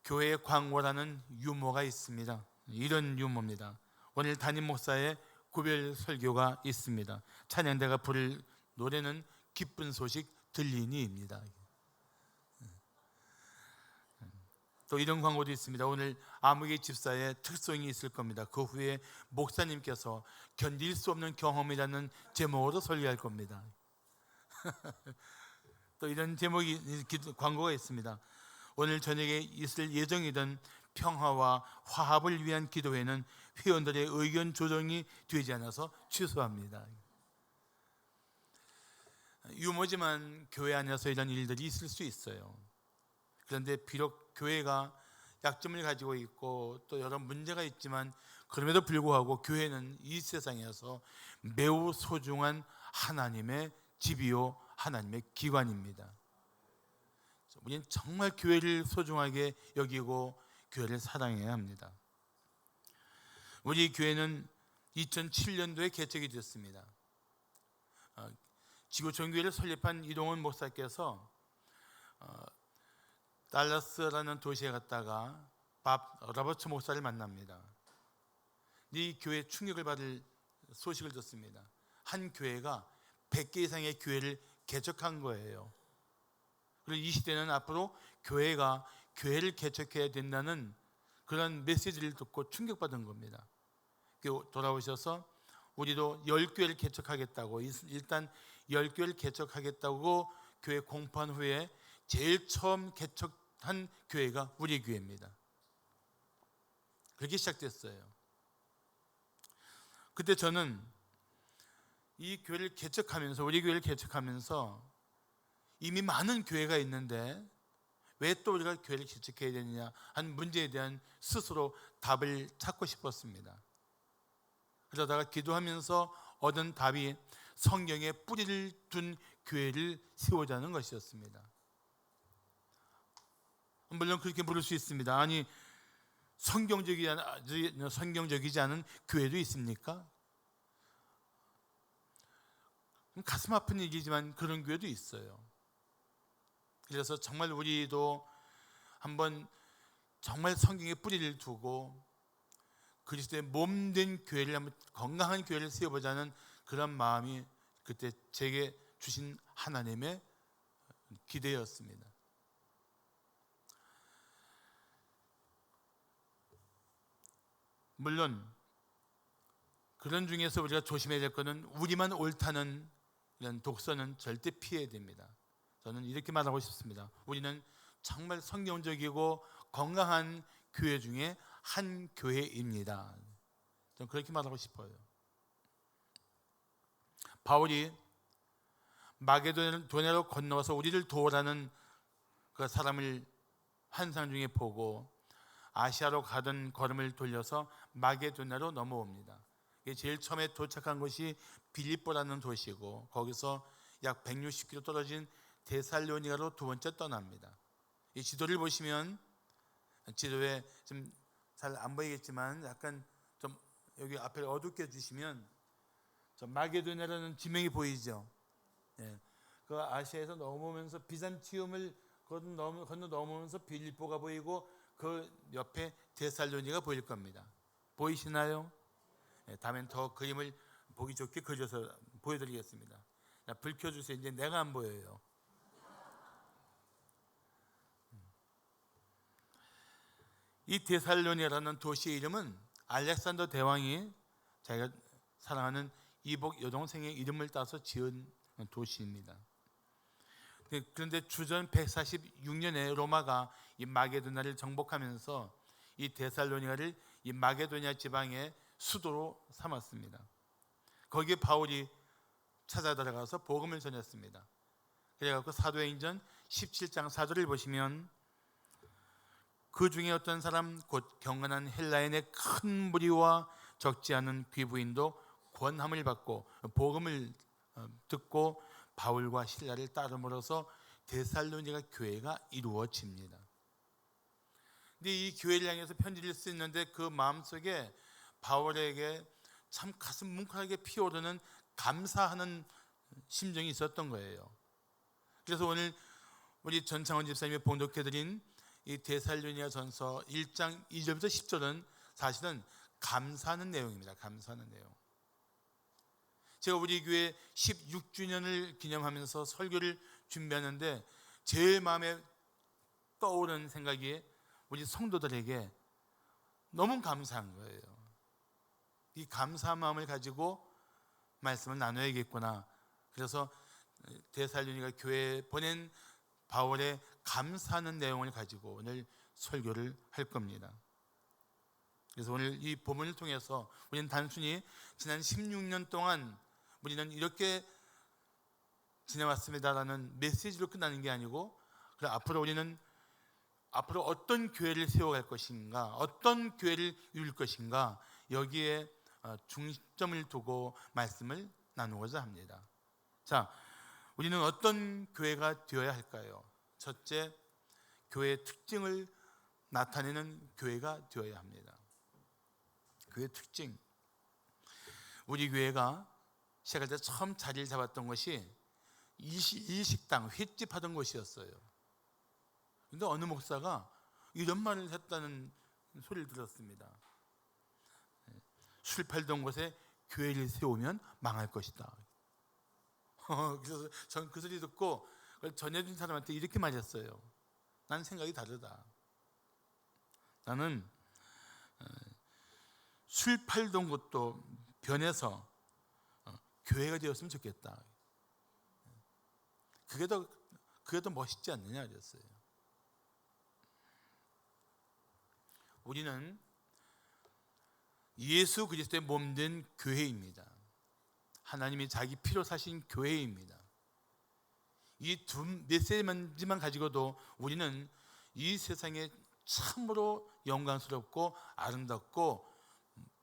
교회 광고라는 유머가 있습니다. 이런 유머입니다. 오늘 담임 목사의 구별 설교가 있습니다. 찬양대가 부를 노래는 기쁜 소식 들리니입니다. 또 이런 광고도 있습니다. 오늘 아무개 집사의 특송이 있을 겁니다. 그 후에 목사님께서 견딜 수 없는 경험이라는 제목으로 설교할 겁니다. 또 이런 제목이 광고가 있습니다. 오늘 저녁에 있을 예정이던 평화와 화합을 위한 기도회는 회원들의 의견 조정이 되지 않아서 취소합니다. 유머지만 교회 안에서 이런 일들이 있을 수 있어요. 그런데 비록 교회가 약점을 가지고 있고 또 여러 문제가 있지만 그럼에도 불구하고 교회는 이 세상에서 매우 소중한 하나님의 집이요 하나님의 기관입니다. 우리는 정말 교회를 소중하게 여기고 교회를 사랑해야 합니다. 우리 교회는 2007년도에 개척이 됐습니다. 지구촌교회를 설립한 이동훈 목사께서 달라스라는 도시에 갔다가 밥 로버츠 목사를 만납니다. 이 교회에 충격을 받을 소식을 듣습니다. 한 교회가 100개 이상의 교회를 개척한 거예요. 그리고 이 시대는 앞으로 교회가 교회를 개척해야 된다는 그런 메시지를 듣고 충격받은 겁니다. 돌아오셔서 우리도 10교회를 개척하겠다고, 일단 10교회를 개척하겠다고 교회 공포한 후에 제일 처음 개척한 교회가 우리 교회입니다. 그렇게 시작됐어요. 그때 저는 이 교회를 개척하면서, 우리 교회를 개척하면서 이미 많은 교회가 있는데 왜 또 우리가 교회를 개척해야 되느냐 하는 문제에 대한 스스로 답을 찾고 싶었습니다. 그러다가 기도하면서 얻은 답이 성경에 뿌리를 둔 교회를 세우자는 것이었습니다. 물론 그렇게 물을 수 있습니다. 아니, 성경적이지 않은 교회도 있습니까? 가슴 아픈 얘기지만 그런 교회도 있어요. 그래서 정말 우리도 한번 정말 성경에 뿌리를 두고 그리스도의 몸된 교회를, 한번 건강한 교회를 세워보자는 그런 마음이 그때 제게 주신 하나님의 기대였습니다. 물론 그런 중에서 우리가 조심해야 될 것은 우리만 옳다는 이런 독선은 절대 피해야 됩니다. 저는 이렇게 말하고 싶습니다. 우리는 정말 성경적이고 건강한 교회 중에 한 교회입니다. 저는 그렇게 말하고 싶어요. 바울이 마게도냐로 건너와서 우리를 도우라는 그 사람을 환상 중에 보고 아시아로 가던 걸음을 돌려서 마게도냐로 넘어옵니다. 제일 처음에 도착한 곳이 빌립보라는 도시고 거기서 약 160km 떨어진 데살로니가로 두 번째 떠납니다. 이 지도를 보시면, 지도에 좀 잘 안 보이겠지만 약간 좀 여기 앞에 어둡게 해주시면 마게도냐라는 지명이 보이죠. 예. 그 아시아에서 넘어오면서 비잔티움을 건너 넘어오면서 빌립보가 보이고 그 옆에 데살로니가 보일 겁니다. 보이시나요? 예, 다음엔 더 그림을 보기 좋게 그려서 보여드리겠습니다. 불 켜주세요. 이제 내가 안 보여요. 이 데살로니가라는 도시의 이름은 알렉산더 대왕이 자기가 사랑하는 이복 여동생의 이름을 따서 지은 도시입니다. 그런데 주전 146년에 로마가 이 마게도냐를 정복하면서 이 데살로니가를 이 마게도냐 지방의 수도로 삼았습니다. 거기에 바울이 찾아 들어가서 복음을 전했습니다. 그래갖고 사도행전 17장 4절을 보시면 그 중에 어떤 사람 곧 경건한 헬라인의 큰 무리와 적지 않은 귀부인도 권함을 받고 복음을 듣고 바울과 실라를 따름으로써 데살로니가 교회가 이루어집니다. 근데 이 교회를 향해서 편지를 쓰는데 그 마음속에 바울에게 참 가슴 뭉클하게 피어오르는 감사하는 심정이 있었던 거예요. 그래서 오늘 우리 전창원 집사님이 봉독해드린 이 데살로니가전서 1장 2절부터 10절은 사실은 감사하는 내용입니다. 감사하는 내용. 제가 우리 교회 16주년을 기념하면서 설교를 준비하는데 제일 마음에 떠오르는 생각이 우리 성도들에게 너무 감사한 거예요. 이 감사한 마음을 가지고 말씀을 나눠야겠구나. 그래서 데살로니가 교회에 보낸 바울의 감사하는 내용을 가지고 오늘 설교를 할 겁니다. 그래서 오늘 이 본문을 통해서 우리는 단순히 지난 16년 동안 우리는 이렇게 지내왔습니다라는 메시지로 끝나는 게 아니고, 앞으로 우리는 앞으로 어떤 교회를 세워갈 것인가, 어떤 교회를 이룰 것인가, 여기에 중점을 두고 말씀을 나누고자 합니다. 자, 우리는 어떤 교회가 되어야 할까요? 첫째, 교회의 특징을 나타내는 교회가 되어야 합니다. 교회의 특징. 우리 교회가 시작할 때 처음 자리를 잡았던 것이 일식당, 횟집 하던 곳이었어요. 근데 어느 목사가 이런 말을 했다는 소리를 들었습니다. 술 팔던 곳에 교회를 세우면 망할 것이다. 그래서 전 그 소리 듣고 전해준 사람한테 이렇게 말했어요. 난 생각이 다르다. 나는 술 팔던 곳도 변해서 교회가 되었으면 좋겠다. 그게 더 멋있지 않느냐 그랬어요. 우리는 예수 그리스도의 몸된 교회입니다. 하나님이 자기 피로 사신 교회입니다. 이 두 메시지만 가지고도 우리는 이 세상에 참으로 영광스럽고 아름답고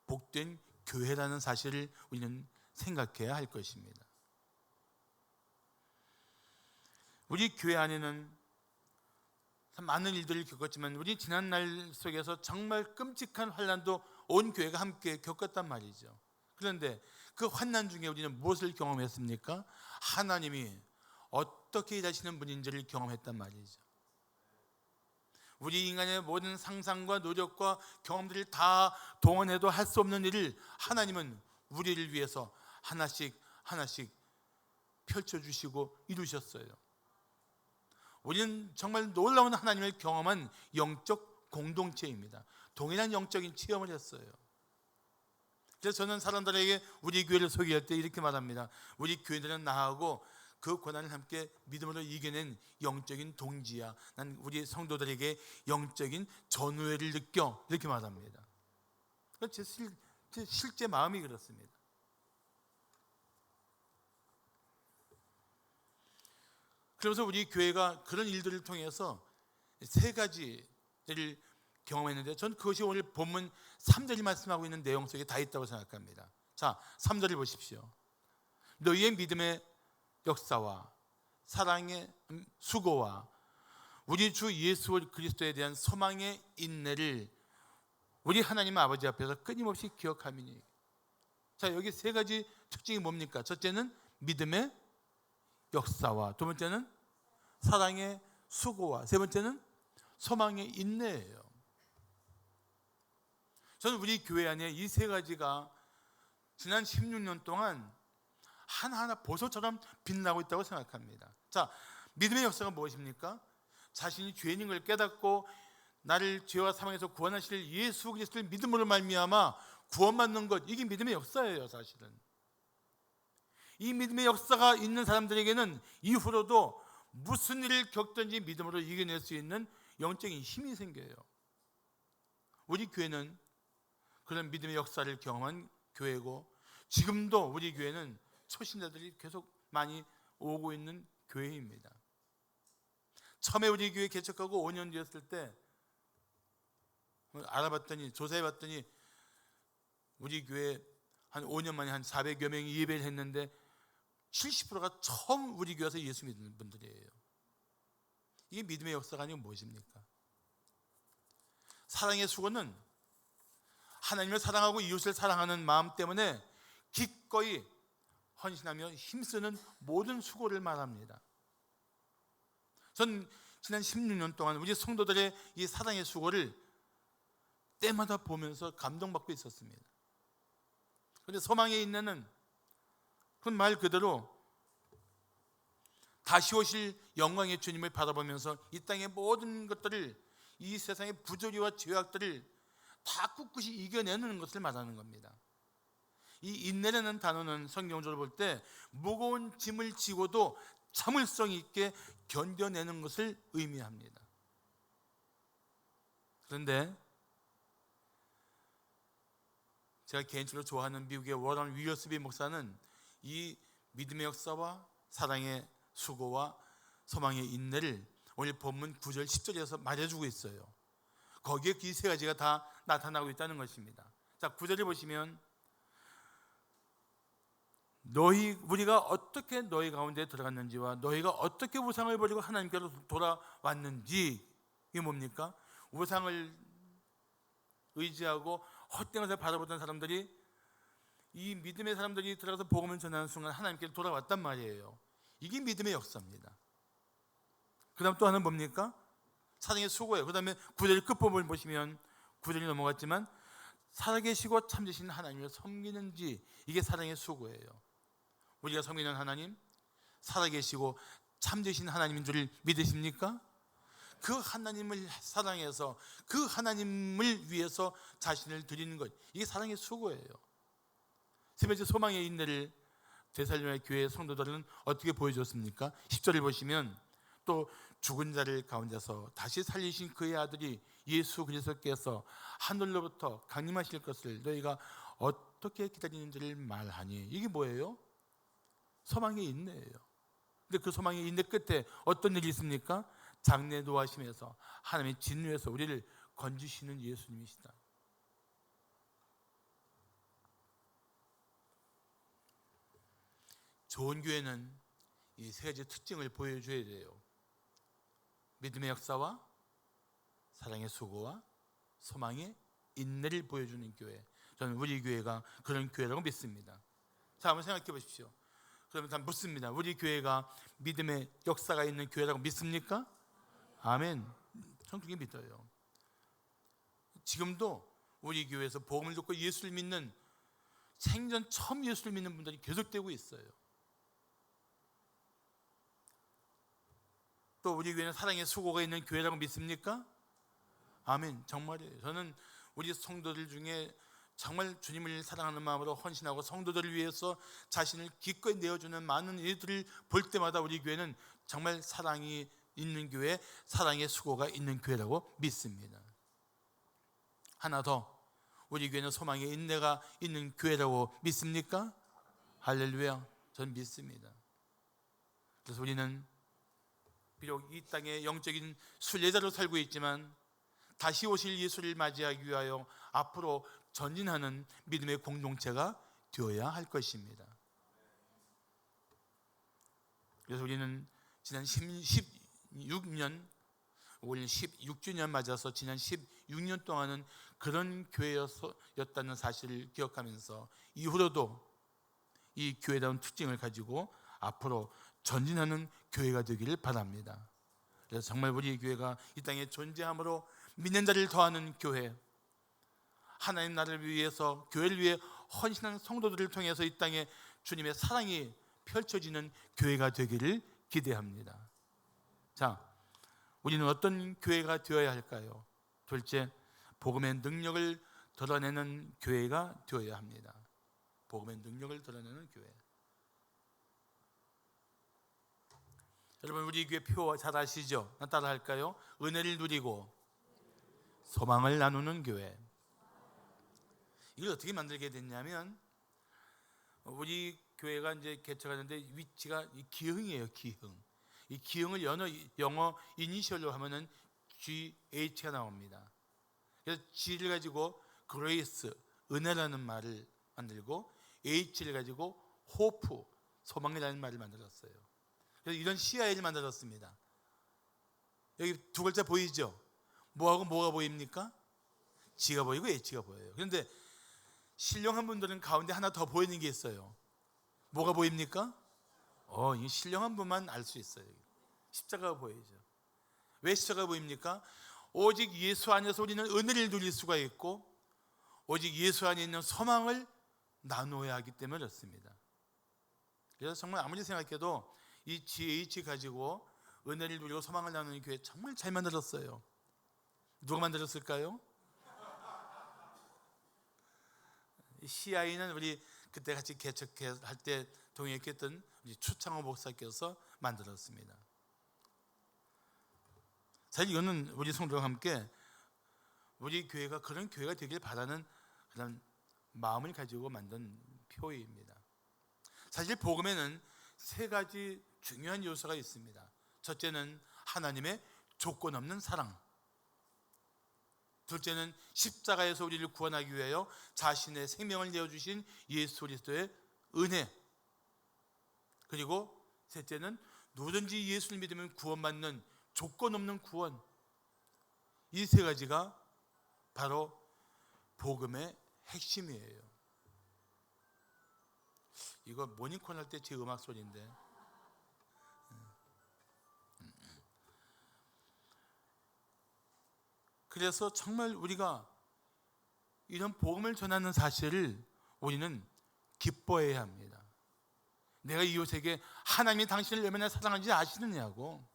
복된 교회라는 사실을 우리는 생각해야 할 것입니다. 우리 교회 안에는 많은 일들을 겪었지만 우리 지난 날 속에서 정말 끔찍한 환난도 온 교회가 함께 겪었단 말이죠. 그런데 그 환난 중에 우리는 무엇을 경험했습니까? 하나님이 어떻게 일하시는 분인지를 경험했단 말이죠. 우리 인간의 모든 상상과 노력과 경험들을 다 동원해도 할 수 없는 일을 하나님은 우리를 위해서 하나씩 하나씩 펼쳐주시고 이루셨어요. 우리는 정말 놀라운 하나님을 경험한 영적 공동체입니다. 동일한 영적인 체험을 했어요. 그래서 저는 사람들에게 우리 교회를 소개할 때 이렇게 말합니다. 우리 교회들은 나하고 그 고난을 함께 믿음으로 이겨낸 영적인 동지야. 난 우리 성도들에게 영적인 전우회를 느껴, 이렇게 말합니다. 제 실제 마음이 그렇습니다. 그래서 우리 교회가 그런 일들을 통해서 세 가지를 경험했는데, 전 그것이 오늘 본문 3절이 말씀하고 있는 내용 속에 다 있다고 생각합니다. 자, 3절을 보십시오. 너희의 믿음의 역사와 사랑의 수고와 우리 주 예수 그리스도에 대한 소망의 인내를 우리 하나님 아버지 앞에서 끊임없이 기억하미니. 자, 여기 세 가지 특징이 뭡니까? 첫째는 믿음의 역사와, 두 번째는 사랑의 수고와, 세 번째는 소망의 인내예요. 저는 우리 교회 안에 이 세 가지가 지난 16년 동안 하나하나 보석처럼 빛나고 있다고 생각합니다. 자, 믿음의 역사가 무엇입니까? 자신이 죄인인 걸 깨닫고 나를 죄와 사망에서 구원하실 예수 그리스도의 믿음으로 말미암아 구원받는 것, 이게 믿음의 역사예요. 사실은 이 믿음의 역사가 있는 사람들에게는 이후로도 무슨 일을 겪든지 믿음으로 이겨낼 수 있는 영적인 힘이 생겨요. 우리 교회는 그런 믿음의 역사를 경험한 교회고, 지금도 우리 교회는 초신자들이 계속 많이 오고 있는 교회입니다. 처음에 우리 교회 개척하고 5년 되었을 때 알아봤더니, 조사해봤더니 우리 교회 한 5년 만에 한 400여 명이 예배를 했는데 70%가 처음 우리 교회에서 예수 믿는 분들이에요. 이게 믿음의 역사가 아니면 무엇입니까? 사랑의 수고는 하나님을 사랑하고 이웃을 사랑하는 마음 때문에 기꺼이 헌신하며 힘쓰는 모든 수고를 말합니다. 전 지난 16년 동안 우리 성도들의 이 사랑의 수고를 때마다 보면서 감동받고 있었습니다. 그런데 소망의 인내는 그 말 그대로 다시 오실 영광의 주님을 바라보면서 이 땅의 모든 것들을, 이 세상의 부조리와 죄악들을 다 꿋꿋이 이겨내는 것을 말하는 겁니다. 이 인내라는 단어는 성경적으로 볼 때 무거운 짐을 지고도 참을성 있게 견뎌내는 것을 의미합니다. 그런데 제가 개인적으로 좋아하는 미국의 워런 위어스비 목사는 이 믿음의 역사와 사랑의 수고와 소망의 인내를 오늘 본문 9절 10절에서 말해주고 있어요. 거기에 이 세 가지가 다 나타나고 있다는 것입니다. 자, 9절을 보시면 우리가 어떻게 너희 가운데 들어갔는지와 너희가 어떻게 우상을 버리고 하나님께로 돌아왔는지, 이게 뭡니까? 우상을 의지하고 헛된 것을 바라보던 사람들이, 이 믿음의 사람들이 들어가서 복음을 전하는 순간 하나님께로 돌아왔단 말이에요. 이게 믿음의 역사입니다. 그 다음 또 하나는 뭡니까? 사랑의 수고예요. 그 다음에 9절 끝부분을 보시면 9절이 넘어갔지만 살아계시고 참되신 하나님을 섬기는지, 이게 사랑의 수고예요. 우리가 섬기는 하나님, 살아계시고 참되신 하나님인 줄 믿으십니까? 그 하나님을 사랑해서 그 하나님을 위해서 자신을 드리는 것, 이게 사랑의 수고예요. 세 번째, 소망의 인내를 데살로니가 교회 성도들은 어떻게 보여줬습니까? 10절을 보시면 또 죽은 자를 가운데서 다시 살리신 그의 아들이 예수 그리스도께서 하늘로부터 강림하실 것을 너희가 어떻게 기다리는지를 말하니, 이게 뭐예요? 소망의 인내예요. 근데 그 소망의 인내 끝에 어떤 일이 있습니까? 장래 노하심에서 하나님의 진노에서 우리를 건지시는 예수님이시다. 좋은 교회는 이 세 가지 특징을 보여줘야 돼요. 믿음의 역사와 사랑의 수고와 소망의 인내를 보여주는 교회. 저는 우리 교회가 그런 교회라고 믿습니다. 자, 한번 생각해 보십시오. 그러면 다 묻습니다. 우리 교회가 믿음의 역사가 있는 교회라고 믿습니까? 아멘. 저는 그렇게 믿어요. 지금도 우리 교회에서 복음을 듣고 예수를 믿는, 생전 처음 예수를 믿는 분들이 계속되고 있어요. 또 우리 교회는 사랑의 수고가 있는 교회라고 믿습니까? 아멘. 정말이에요. 저는 우리 성도들 중에 정말 주님을 사랑하는 마음으로 헌신하고 성도들을 위해서 자신을 기꺼이 내어주는 많은 이들을 볼 때마다 우리 교회는 정말 사랑이 있는 교회, 사랑의 수고가 있는 교회라고 믿습니다. 하나 더, 우리 교회는 소망의 인내가 있는 교회라고 믿습니까? 할렐루야. 전 믿습니다. 그래서 우리는 비록 이 땅에 영적인 순례자로 살고 있지만 다시 오실 예수를 맞이하기 위하여 앞으로 전진하는 믿음의 공동체가 되어야 할 것입니다. 그래서 우리는 지난 16년, 올 16주년 맞아서 지난 16년 동안은 그런 교회였다는 사실을 기억하면서 이후로도 이 교회다운 특징을 가지고 앞으로 전진하는 교회가 되기를 바랍니다. 그래서 정말 우리 교회가 이 땅에 존재함으로 믿는 자를 더하는 교회, 하나님 나라를 위해서 교회를 위해 헌신한 성도들을 통해서 이 땅에 주님의 사랑이 펼쳐지는 교회가 되기를 기대합니다. 자, 우리는 어떤 교회가 되어야 할까요? 둘째, 복음의 능력을 드러내는 교회가 되어야 합니다. 복음의 능력을 드러내는 교회. 여러분, 우리 교회 표 잘 아시죠? 따라 할까요? 은혜를 누리고 소망을 나누는 교회. 이걸 어떻게 만들게 됐냐면, 우리 교회가 이제 개척하는데 위치가 기흥이에요. 기흥. 이 기흥을 영어 이니셜로 하면은 GH가 나옵니다. 그래서 G를 가지고 그레이스, 은혜라는 말을 만들고, H를 가지고 호프, 소망이라는 말을 만들었어요. 그래서 이런 CI를 만들었습니다. 여기 두 글자 보이죠? 뭐하고 뭐가 보입니까? G가 보이고 H가 보여요. 그런데 신령한 분들은 가운데 하나 더 보이는 게 있어요. 뭐가 보입니까? 이 신령한 분만 알 수 있어요. 십자가가 보이죠. 왜 십자가 보입니까? 오직 예수 안에서 우리는 은혜를 누릴 수가 있고 오직 예수 안에 있는 소망을 나누어야 하기 때문에 그렇습니다. 그래서 정말 아무리 생각해도 이 GH 가지고 은혜를 누리고 소망을 나누는 교회 정말 잘 만들었어요. 누가 만들었을까요? CI는 우리 그때 같이 개척할 때 동행했던 추창호 목사께서 만들었습니다. 사실 이거는 우리 성도와 함께 우리 교회가 그런 교회가 되길 바라는 그런 마음을 가지고 만든 표입니다. 사실 복음에는 세 가지 중요한 요소가 있습니다. 첫째는 하나님의 조건 없는 사랑, 둘째는 십자가에서 우리를 구원하기 위하여 자신의 생명을 내어주신 예수 그리스도의 은혜, 그리고 셋째는 누구든지 예수를 믿으면 구원받는 조건 없는 구원. 이 세 가지가 바로 복음의 핵심이에요. 이거 모닝콘 할 때 제 음악 소리인데. 그래서 정말 우리가 이런 복음을 전하는 사실을 우리는 기뻐해야 합니다. 내가 이웃에게 하나님이 당신을 얼마나 사랑하는지 아시느냐고,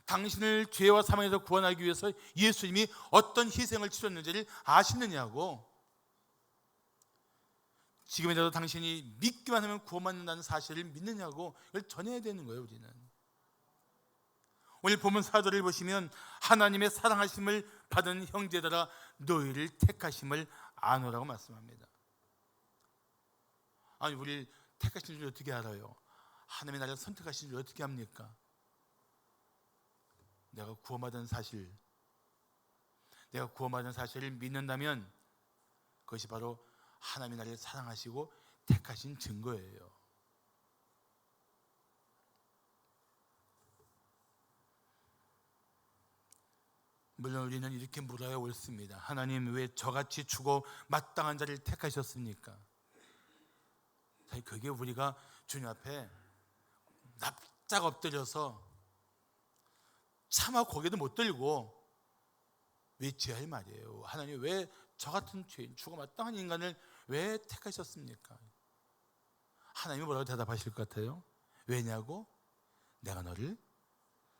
당신을 죄와 사망에서 구원하기 위해서 예수님이 어떤 희생을 치렀는지를 아시느냐고, 지금이라도 당신이 믿기만 하면 구원받는다는 사실을 믿느냐고, 이걸 전해야 되는 거예요. 우리는 오늘 본문 4절을 보시면 하나님의 사랑하심을 받은 형제들아 너희를 택하심을 아노라고 말씀합니다. 아니, 우리를 택하신 줄 어떻게 알아요? 하나님의 나를 선택하신 줄 어떻게 합니까? 내가 구원받은 사실, 내가 구원받은 사실을 믿는다면 그것이 바로 하나님이 나를 사랑하시고 택하신 증거예요. 물론 우리는 이렇게 물어야 옳습니다. 하나님, 왜 저같이 죽어 마땅한 자를 택하셨습니까? 사실 그게 우리가 주님 앞에 납작 엎드려서 차마 고개도 못 들고 외쳐야 할 말이에요. 하나님, 왜 저 같은 죄인, 죽어 마땅한 인간을 왜 택하셨습니까? 하나님이 뭐라고 대답하실 것 같아요? 왜냐고? 내가 너를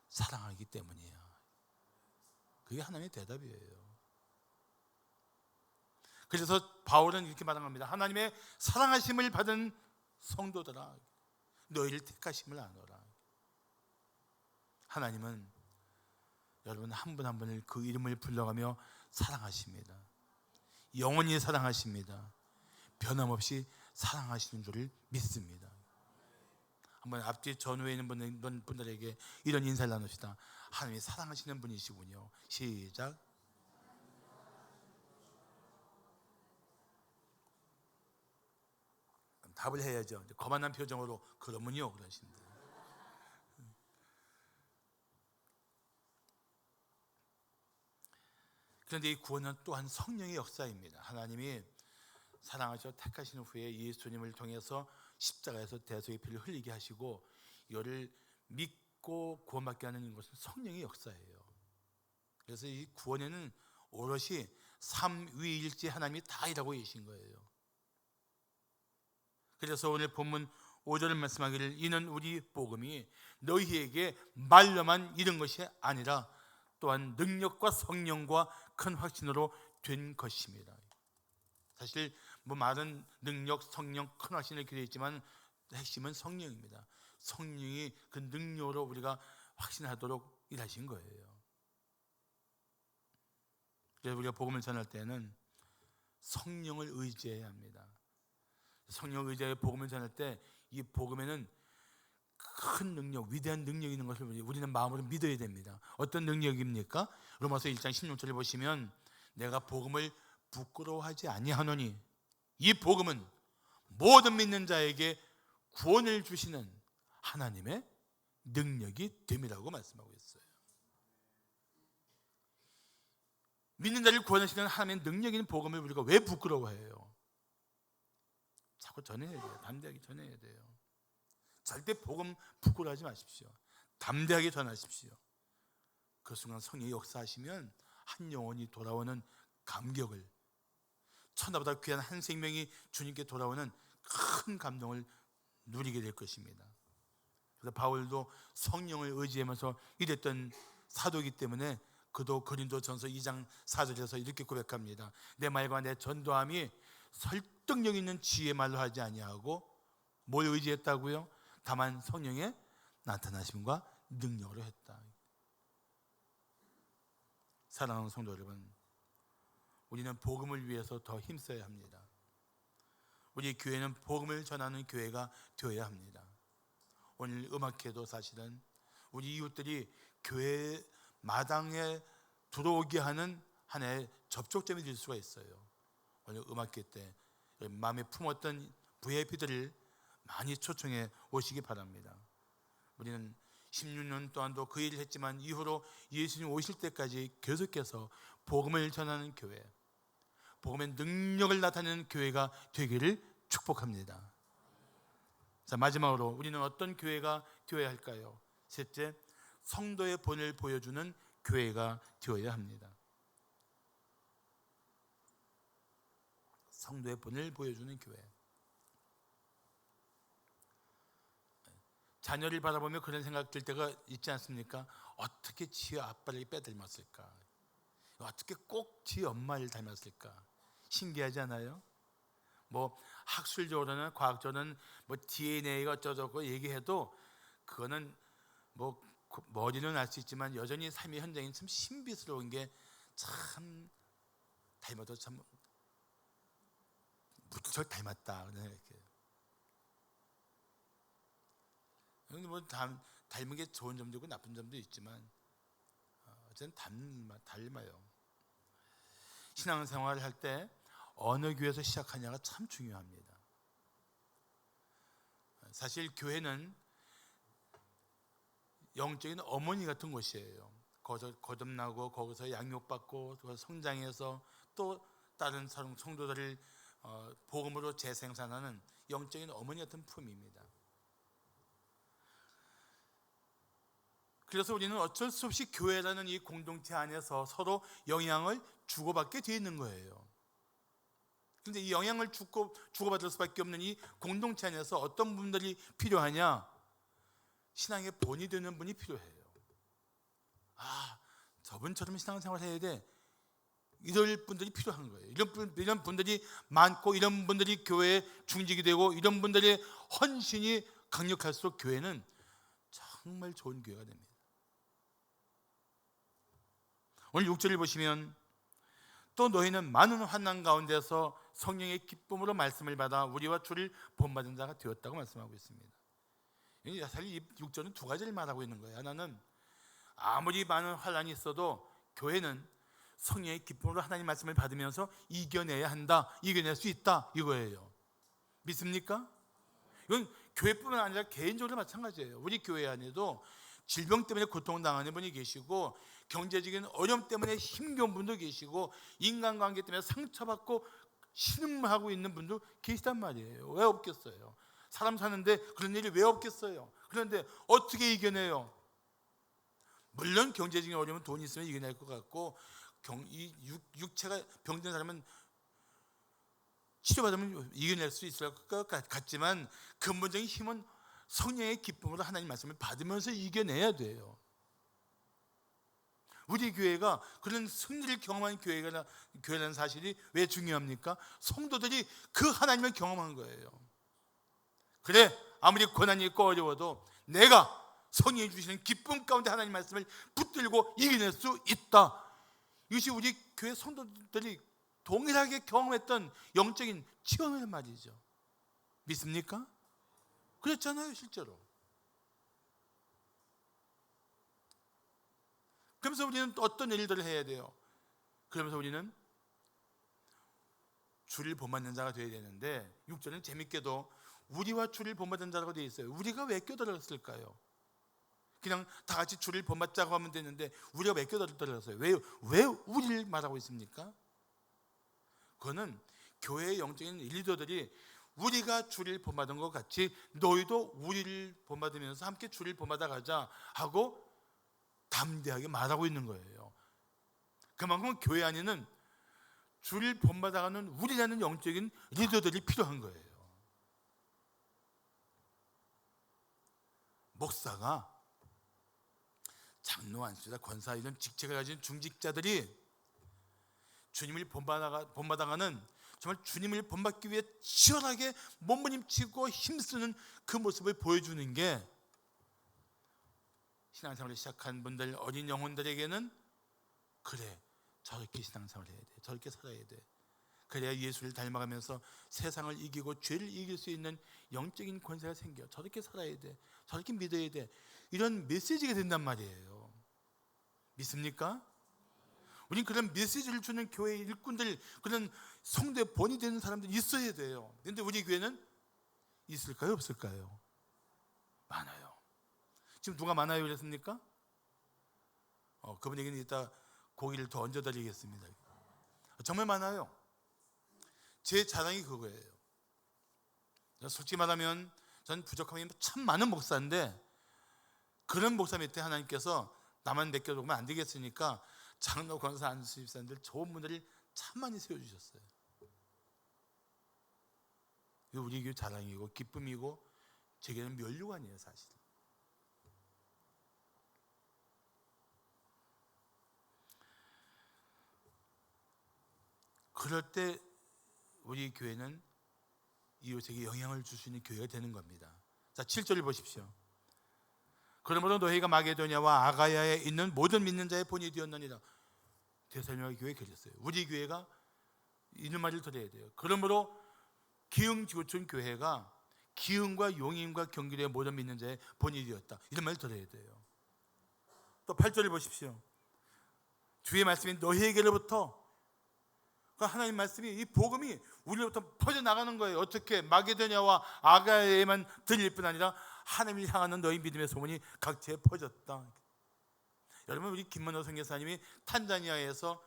사랑하기 때문이야. 그게 하나님의 대답이에요. 그래서 바울은 이렇게 말한 겁니다. 하나님의 사랑하심을 받은 성도들아 너희를 택하심을 아노라. 하나님은 여러분 한 분 한 분을 그 이름을 불러가며 사랑하십니다. 영원히 사랑하십니다. 변함없이 사랑하시는 줄을 믿습니다. 한번 앞뒤 전후에 있는 분들에게 이런 인사를 나눕시다. 하나님이 사랑하시는 분이시군요. 시작. 답을 해야죠. 거만한 표정으로 그러면요 그러신다. 그런데 이 구원은 또한 성령의 역사입니다. 하나님이 사랑하셔 택하신 후에 예수님을 통해서 십자가에서 대속의 피를 흘리게 하시고 이를 믿고 구원받게 하는 것은 성령의 역사예요. 그래서 이 구원에는 오롯이 삼위일체 하나님이 다 일하고 계신 거예요. 그래서 오늘 본문 5절을 말씀하기를 이는 우리 복음이 너희에게 말로만 이른 것이 아니라 또한 능력과 성령과 큰 확신으로 된 것입니다. 사실 뭐 말은 능력, 성령, 큰 확신을 기대했지만 핵심은 성령입니다. 성령이 그 능력으로 우리가 확신하도록 일하신 거예요. 그래서 우리가 복음을 전할 때는 성령을 의지해야 합니다. 성령을 의지하여 복음을 전할 때 이 복음에는 큰 능력, 위대한 능력이 있는 것을 우리는 마음으로 믿어야 됩니다. 어떤 능력입니까? 로마서 1장 16절을 보시면 내가 복음을 부끄러워하지 아니하노니 이 복음은 모든 믿는 자에게 구원을 주시는 하나님의 능력이 됨이라고 말씀하고 있어요. 믿는 자를 구원하시는 하나님의 능력 있는 복음을 우리가 왜 부끄러워해요? 자꾸 전해야 돼요. 담대하게 전해야 돼요. 절대 복음 부끄러워하지 마십시오. 담대하게 전하십시오. 그 순간 성령이 역사하시면 한 영혼이 돌아오는 감격을, 천하보다 귀한 한 생명이 주님께 돌아오는 큰 감동을 누리게 될 것입니다. 그래서 바울도 성령을 의지하면서 이랬던 사도이기 때문에 그도 고린도전서 2장 4절에서 이렇게 고백합니다. 내 말과 내 전도함이 설득력 있는 지혜의 말로 하지 아니하고 뭘 의지했다고요? 다만 성령의 나타나심과 능력으로 했다. 사랑하는 성도 여러분, 우리는 복음을 위해서 더 힘써야 합니다. 우리 교회는 복음을 전하는 교회가 되어야 합니다. 오늘 음악회도 사실은 우리 이웃들이 교회 마당에 들어오게 하는 하나의 접촉점이 될 수가 있어요. 오늘 음악회 때 마음에 품었던 VIP들을 많이 초청해 오시기 바랍니다. 우리는 16년 동안도 그 일을 했지만 이후로 예수님 오실 때까지 계속해서 복음을 전하는 교회, 복음의 능력을 나타내는 교회가 되기를 축복합니다. 자, 마지막으로 우리는 어떤 교회가 되어야 할까요? 셋째, 성도의 본을 보여주는 교회가 되어야 합니다. 성도의 본을 보여주는 교회. 자녀를 바라보며 그런 생각 들 때가 있지 않습니까? 어떻게 지 아빠를 빼닮았을까? 어떻게 꼭 지 엄마를 닮았을까? 신기하지 않아요? 뭐 학술적으로는 과학적으로는 뭐 DNA가 어쩌고 얘기해도 그거는 뭐 머리는 알 수 있지만 여전히 삶의 현장이 참 신비스러운 게 참 닮아도 참 무척 닮았다 이렇게. 근데 뭐 닮은 게 좋은 점도 있고 나쁜 점도 있지만 어쨌든 닮아요. 신앙생활을 할 때 어느 교회에서 시작하냐가 참 중요합니다. 사실 교회는 영적인 어머니 같은 곳이에요. 거기서 거듭나고 거기서 양육받고 성장해서 또 다른 성도들을 복음으로 재생산하는 영적인 어머니 같은 품입니다. 그래서 우리는 어쩔 수 없이 교회라는 이 공동체 안에서 서로 영향을 주고받게 되어 있는 거예요. 그런데 이 영향을 주고받을 수밖에 없는 이 공동체 안에서 어떤 분들이 필요하냐? 신앙의 본이 되는 분이 필요해요. 아, 저분처럼 신앙생활 해야 돼. 이럴 분들이 필요한 거예요. 이런 분들이 많고 이런 분들이 교회에 중직이 되고 이런 분들의 헌신이 강력할수록 교회는 정말 좋은 교회가 됩니다. 오늘 6절을 보시면 또 너희는 많은 환난 가운데서 성령의 기쁨으로 말씀을 받아 우리와 주를 본받은 자가 되었다고 말씀하고 있습니다. 사실 이 6절은 두 가지를 말하고 있는 거예요. 하나는 아무리 많은 환난이 있어도 교회는 성령의 기쁨으로 하나님 말씀을 받으면서 이겨내야 한다, 이겨낼 수 있다 이거예요. 믿습니까? 이건 교회뿐만 아니라 개인적으로 마찬가지예요. 우리 교회 안에도 질병 때문에 고통당하는 분이 계시고 경제적인 어려움 때문에 힘겨운 분도 계시고 인간관계 때문에 상처받고 신음하고 있는 분도 계시단 말이에요. 왜 없겠어요? 사람 사는데 그런 일이 왜 없겠어요? 그런데 어떻게 이겨내요? 물론 경제적인 어려움은 돈 있으면 이겨낼 것 같고 이 육체가 병든 사람은 치료받으면 이겨낼 수 있을 것 같지만 근본적인 힘은 성령의 기쁨으로 하나님 말씀을 받으면서 이겨내야 돼요. 우리 교회가 그런 승리를 경험한 교회라는 사실이 왜 중요합니까? 성도들이 그 하나님을 경험한 거예요. 그래, 아무리 고난이 있고 어려워도 내가 성령이 주시는 기쁨 가운데 하나님 말씀을 붙들고 이겨낼 수 있다. 이것이 우리 교회 성도들이 동일하게 경험했던 영적인 체험이란 말이죠. 믿습니까? 그랬잖아요, 실제로. 그러면서 우리는 또 어떤 일들을 해야 돼요? 그러면서 우리는 주를 본받는 자가 되어야 되는데 6절은 재밌게도 우리와 주를 본받는 자라고 되어 있어요. 우리가 왜 껴들었을까요? 그냥 다 같이 주를 본받자고 하면 되는데 우리가 왜 껴들었어요? 왜 우리를 말하고 있습니까? 그거는 교회의 영적인 리더들이 우리가 주를 본받은 것 같이 너희도 우리를 본받으면서 함께 주를 본받아 가자 하고 담대하게 말하고 있는 거예요. 그만큼 교회 안에는 주를 본받아가는 우리라는 영적인 리더들이 필요한 거예요. 목사가, 장로, 안수자, 권사 이런 직책을 가진 중직자들이 주님을 본받아가는, 정말 주님을 본받기 위해 치열하게 몸부림치고 힘쓰는 그 모습을 보여주는 게 신앙생활을 시작한 분들, 어린 영혼들에게는 그래, 저렇게 신앙생활을 해야 돼, 저렇게 살아야 돼, 그래야 예수를 닮아가면서 세상을 이기고 죄를 이길 수 있는 영적인 권세가 생겨, 저렇게 살아야 돼, 저렇게 믿어야 돼, 이런 메시지가 된단 말이에요. 믿습니까? 우린 그런 메시지를 주는 교회 일꾼들, 그런 성도의 본이 되는 사람들이 있어야 돼요. 그런데 우리 교회는 있을까요, 없을까요? 많아요. 지금 누가 많아요 그랬습니까? 그분에게는 이따 고기를 더 얹어드리겠습니다. 정말 많아요. 제 자랑이 그거예요. 솔직히 말하면 전 부족함이 참 많은 목사인데, 그런 목사 밑에 하나님께서 나만 맡겨두면 안 되겠으니까 장로, 권사, 안수 집사님들 좋은 분들을 참 많이 세워주셨어요. 이거 우리 교회 자랑이고 기쁨이고 제게는 면류관이에요, 사실. 그럴 때 우리 교회는 이웃에게 영향을 줄 수 있는 교회가 되는 겁니다. 자, 7절을 보십시오. 그러므로 너희가 마게도냐와 아가야에 있는 모든 믿는 자의 본이 되었느니라. 데살로니가 교회에 그랬어요. 우리 교회가 이런 말을 들어야 돼요. 그러므로 기흥지구촌 교회가 기흥과 용인과 경기도의 모든 믿는 자의 본이 되었다, 이런 말을 들어야 돼요. 또 8절을 보십시오. 주의 말씀이 너희에게로부터, 그러니까 하나님 말씀이, 이 복음이 우리로부터 퍼져나가는 거예요. 어떻게? 마게도냐와 아가야에만 들릴 뿐 아니라 하나님을 향하는 너희 믿음의 소문이 각지에 퍼졌다. 여러분, 우리 김만호 선교사님이 탄자니아에서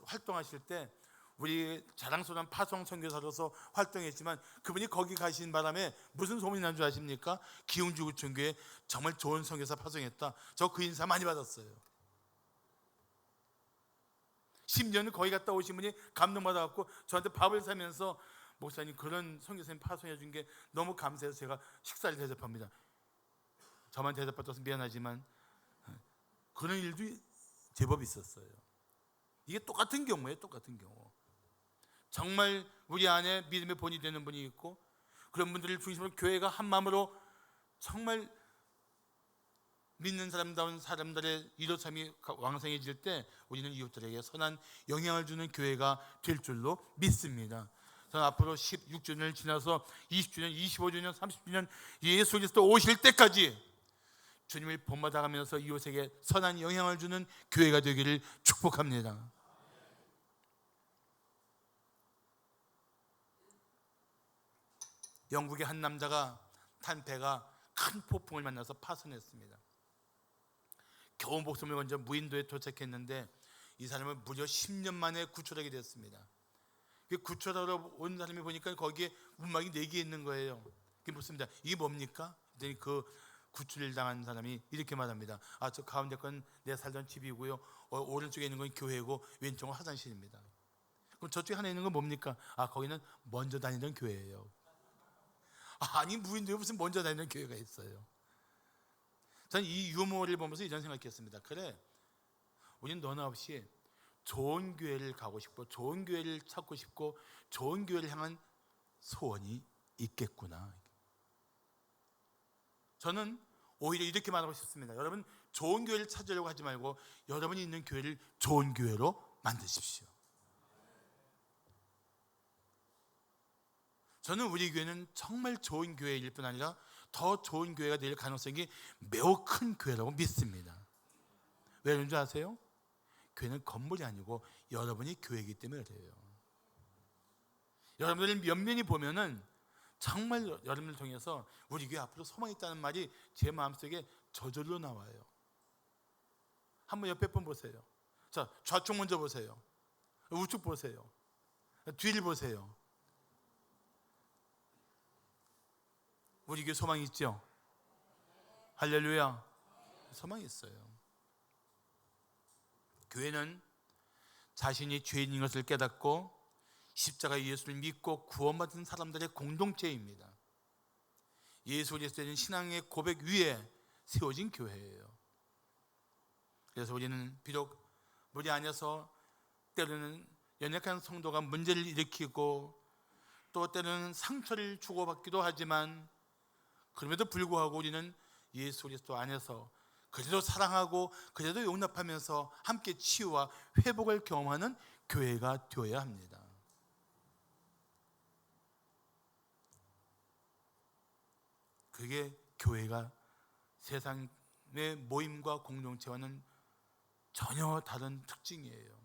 활동하실 때 우리 자랑스러운 파송 선교사로서 활동했지만, 그분이 거기 가신 바람에 무슨 소문이 난 줄 아십니까? 기흥지구촌교회 정말 좋은 선교사 파송했다. 저 그 인사 많이 받았어요. 심지어는 거기 갔다 오신 분이 감동받아갖고 저한테 밥을 사면서, 목사님 그런 선교사님 파송해 준 게 너무 감사해서 제가 식사를 대접합니다. 저만 대접받아서 미안하지만 그런 일도 제법 있었어요. 이게 똑같은 경우예요. 똑같은 경우. 정말 우리 안에 믿음의 본이 되는 분이 있고, 그런 분들을 중심으로 교회가 한 마음으로 정말 믿는 사람다운 사람들의 이로참이 왕성해질 때 우리는 이웃들에게 선한 영향을 주는 교회가 될 줄로 믿습니다. 저는 앞으로 16주년을 지나서 20주년, 25주년, 30주년 예수 그리스도 오실 때까지 주님을 본받아가면서 이웃에게 선한 영향을 주는 교회가 되기를 축복합니다. 영국의 한 남자가 탄 배가 큰 폭풍을 만나서 파손했습니다. 겨우 목숨을 건져 무인도에 도착했는데 이 사람은 무려 10년 만에 구출하게 됐습니다. 구출하러 온 사람이 보니까 거기에 문막이 4개 있는 거예요. 그게 묻습니다. 이게 뭡니까? 그 구출을 당한 사람이 이렇게 말합니다. 저 가운데 건 내 살던 집이고요, 오른쪽에 있는 건 교회고 왼쪽은 화장실입니다. 그럼 저쪽에 하나 있는 건 뭡니까? 거기는 먼저 다니던 교회예요. 아니, 무인도에 무슨 먼저 다니는 교회가 있어요. 저는 이 유머를 보면서 이런 생각했습니다. 그래, 우린 너나 없이 좋은 교회를 가고 싶고, 좋은 교회를 찾고 싶고, 좋은 교회를 향한 소원이 있겠구나. 저는 오히려 이렇게 말하고 싶습니다. 여러분, 좋은 교회를 찾으려고 하지 말고 여러분이 있는 교회를 좋은 교회로 만드십시오. 저는 우리 교회는 정말 좋은 교회일 뿐 아니라 더 좋은 교회가 될 가능성이 매우 큰 교회라고 믿습니다. 왜 그런 줄 아세요? 교회는 건물이 아니고 여러분이 교회이기 때문에 그래요. 여러분들 면면이 보면은 정말 여러분을 통해서 우리 교회 앞으로 소망이 있다는 말이 제 마음속에 저절로 나와요. 한번 옆에 분 보세요. 자, 좌측 먼저 보세요. 우측 보세요. 뒤를 보세요. 우리 교회 소망이 있죠? 할렐루야. 소망이 있어요. 교회는 자신이 죄인인 것을 깨닫고 십자가 예수를 믿고 구원받은 사람들의 공동체입니다. 예수 그리스도는 신앙의 고백 위에 세워진 교회예요. 그래서 우리는 비록 우리 안에서 때로는 연약한 성도가 문제를 일으키고 또 때로는 상처를 주고받기도 하지만 그럼에도 불구하고 우리는 예수 그리스도 안에서 그래도 사랑하고 그래도 용납하면서 함께 치유와 회복을 경험하는 교회가 되어야 합니다. 그게 교회가 세상의 모임과 공동체와는 전혀 다른 특징이에요.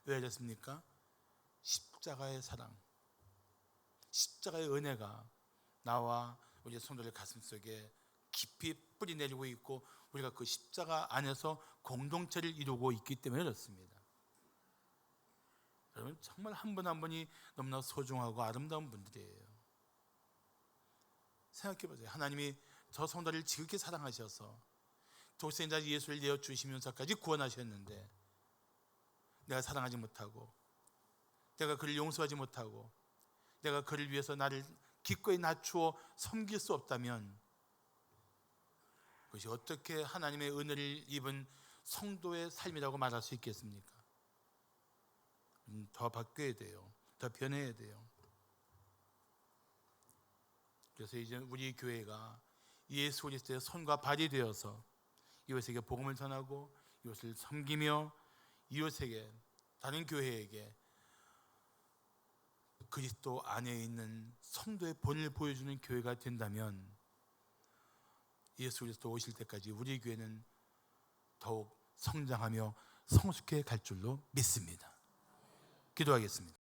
왜 그렇습니까? 십자가의 사랑, 십자가의 은혜가 나와 우리 성도들 가슴속에 깊이 뿌리 내리고 있고 우리가 그 십자가 안에서 공동체를 이루고 있기 때문에 그렇습니다. 여러분 정말 한 분 한 분이 너무나 소중하고 아름다운 분들이에요. 생각해 보세요. 하나님이 저 성도를 지극히 사랑하셔서 독생자 예수를 내어 주시면서까지 구원하셨는데 내가 사랑하지 못하고 내가 그를 용서하지 못하고 내가 그를 위해서 나를 기꺼이 낮추어 섬길 수 없다면 그것이 어떻게 하나님의 은혜를 입은 성도의 삶이라고 말할 수 있겠습니까? 더 바뀌어야 돼요. 더 변해야 돼요. 그래서 이제 우리 교회가 예수 그리스도의 손과 발이 되어서 이웃에게 복음을 전하고 이웃을 섬기며 이웃에게 다른 교회에게 그리스도 안에 있는 성도의 본을 보여주는 교회가 된다면 예수 그리스도 오실 때까지 우리 교회는 더욱 성장하며 성숙해 갈 줄로 믿습니다. 기도하겠습니다.